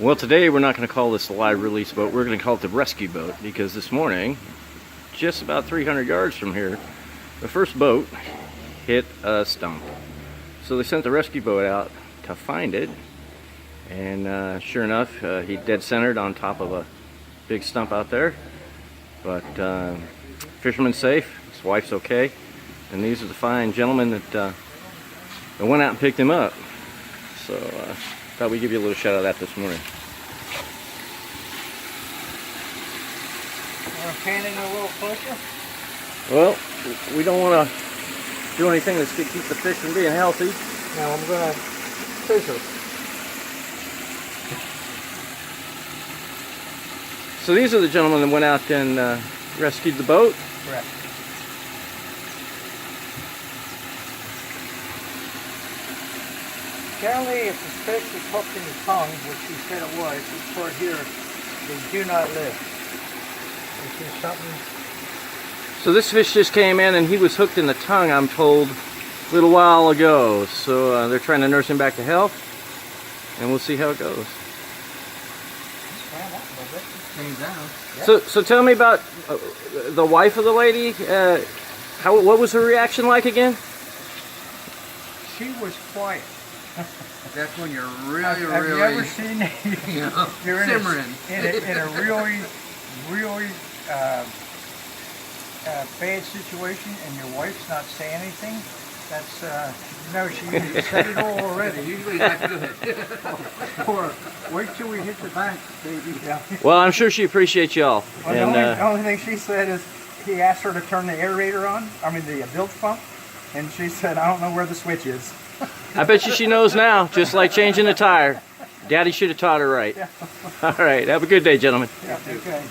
Well, today we're not going to call this the live release boat. We're going to call it the rescue boat because this morning, just about 300 yards from here, the first boat hit a stump. So they sent the rescue boat out to find it, and sure enough, he dead centered on top of a big stump out there. But fisherman's safe, his wife's okay, and these are the fine gentlemen that went out and picked him up. So thought we'd give you a little shout out of that this morning. Want to pan in a little closer? Well, we don't want to do anything that's going to keep the fish from being healthy. Now I'm going to scissor. So these are the gentlemen that went out and rescued the boat. Correct. Generally, if the fish is hooked in the tongue, which he said it was, this part here, they do not live. This is something. So this fish just came in and he was hooked in the tongue, I'm told, a little while ago. So they're trying to nurse him back to health, and we'll see how it goes. So tell me about the wife of the lady. What was her reaction like again? She was quiet. That's when you're really, have you ever seen you're simmering in a really bad situation and your wife's not saying anything? That's no, she said it all already. Usually that's good. Or wait till we hit the bank, baby. Well, I'm sure she appreciates y'all. Well, And the only thing she said is he asked her to turn the aerator on. I mean the bilge pump, and she said, "I don't know where the switch is." I bet you she knows now, just like changing a tire. Daddy should have taught her right. Yeah. All right, have a good day, gentlemen. Yeah, okay.